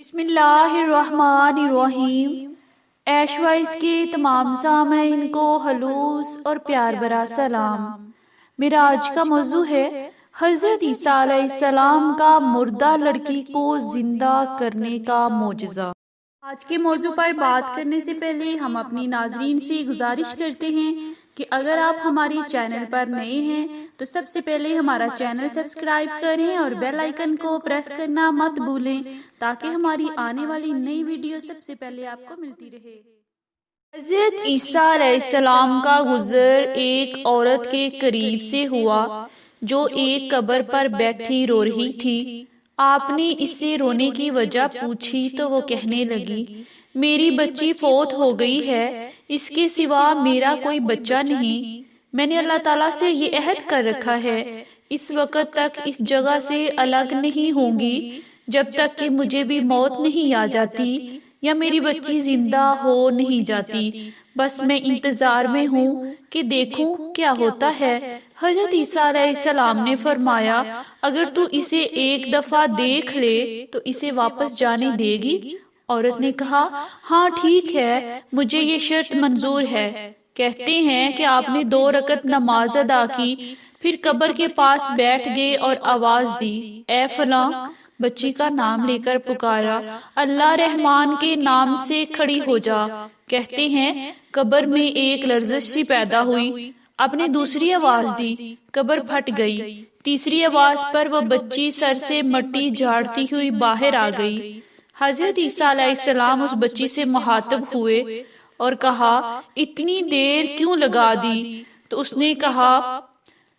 بسم اللہ الرحمن الرحیم۔ ایش وائس کے تمام سامعین کو خلوص اور پیار بھرا سلام۔ میرا آج کا موضوع ہے حضرت عیسیٰ علیہ السلام کا مردہ لڑکی کو زندہ کرنے کا معجزہ۔ آج کے موضوع پر بات کرنے سے پہلے ہم اپنی ناظرین سے گزارش کرتے ہیں کہ اگر آپ ہماری چینل پر نئے ہیں تو سب سے پہلے ہمارا چینل سبسکرائب کریں اور بیل آئیکن کو پریس کرنا مت بھولیں تاکہ ہماری آنے والی نئی ویڈیو سب سے پہلے آپ کو ملتی رہے۔ حضرت عیسیٰ علیہ السلام کا گزر ایک عورت کے قریب سے ہوا جو ایک قبر پر بیٹھی رو رہی تھی۔ آپ نے اس سے رونے کی وجہ پوچھی تو وہ کہنے لگی، میری بچی فوت ہو گئی ہے، اس کے سوا میرا کوئی بچہ نہیں۔ میں نے اللہ تعالیٰ سے یہ عہد کر رکھا ہے، اس وقت تک اس جگہ سے الگ نہیں ہوں گی جب تک کہ مجھے بھی موت نہیں آ جاتی یا میری بچی زندہ ہو نہیں جاتی۔ بس میں انتظار میں ہوں کہ دیکھوں کیا ہوتا ہے۔ حضرت عیسیٰ علیہ السلام نے فرمایا، اگر تو اسے ایک دفعہ دیکھ لے تو اسے واپس جانے دے گی؟ عورت نے کہا، ہاں ٹھیک ہے، مجھے یہ شرط منظور ہے۔ کہتے ہیں کہ آپ نے 2 رکعت نماز ادا کی، پھر قبر کے پاس بیٹھ گئے اور آواز دی، اے فلاں، بچی کا نام لے کر پکارا، اللہ رحمان کے نام سے کھڑی ہو جا۔ کہتے ہیں قبر میں ایک لرزش سی پیدا ہوئی۔ آپ نے دوسری آواز دی، قبر پھٹ گئی۔ تیسری آواز پر وہ بچی سر سے مٹی جھاڑتی ہوئی باہر آ گئی۔ حضرت عیسیٰ علیہ السلام اس بچی سے مخاطب ہوئے اور کہا، اتنی دیر کیوں لگا دی؟ تو اس نے کہا،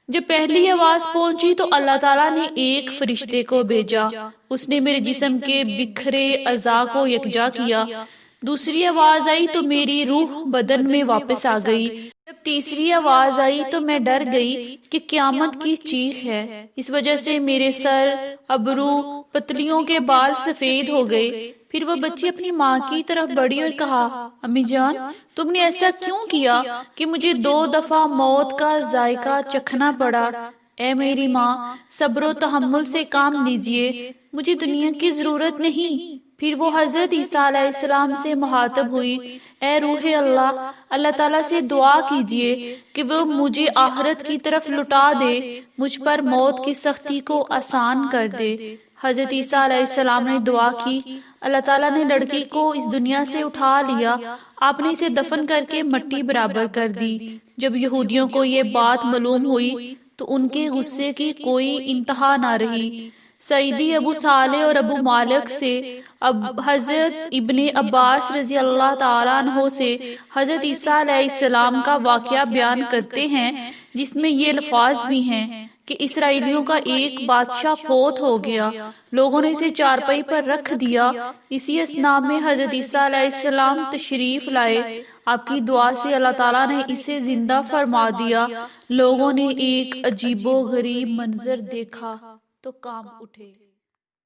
جب پہلی آواز پہنچی تو اللہ تعالیٰ نے ایک فرشتے کو بھیجا، اس نے میرے جسم کے بکھرے اعضاء کو یکجا کیا۔ دوسری آواز آئی تو میری روح بدن میں واپس آ گئی۔ جب تیسری آواز آئی تو میں ڈر گئی کہ قیامت کی چیخ ہے، اس وجہ سے میرے سر، ابرو، پتلیوں کے بال سفید ہو گئے۔ پھر وہ بچی اپنی ماں کی طرف بڑھی اور کہا، امی جان، تم نے ایسا کیوں کیا کہ مجھے 2 دفعہ موت کا ذائقہ چکھنا پڑا؟ اے میری ماں، صبر و تحمل سے کام لیجئے، مجھے دنیا کی ضرورت نہیں۔ پھر وہ حضرت عیسیٰ علیہ السلام سے مخاطب ہوئی، اے روح اللہ، اللہ تعالیٰ سے دعا کیجئے کہ وہ مجھے آخرت کی طرف لٹا دے، مجھ پر موت کی سختی کو آسان کر دے۔ حضرت عیسیٰ علیہ السلام نے دعا کی، اللہ تعالیٰ نے لڑکی کو اس دنیا سے اٹھا لیا۔ آپ نے اسے دفن کر کے مٹی برابر کر دی۔ جب یہودیوں کو یہ بات معلوم ہوئی تو ان کے غصے کی کوئی انتہا نہ رہی۔ سیدی ابو صالح اور ابو مالک سے حضرت ابن عباس رضی اللہ تعالیٰ عنہ سے حضرت عیسیٰ علیہ السلام کا واقعہ بیان کرتے ہیں، جس میں یہ الفاظ بھی ہیں کہ اسرائیلیوں کا ایک بادشاہ فوت ہو گیا، لوگوں نے اسے چارپائی پر رکھ دیا۔ اسی اثناء میں حضرت عیسیٰ علیہ السلام تشریف لائے، آپ کی دعا سے اللہ تعالیٰ نے اسے زندہ فرما دیا۔ لوگوں نے ایک عجیب و غریب منظر دیکھا تو کانپ اٹھے۔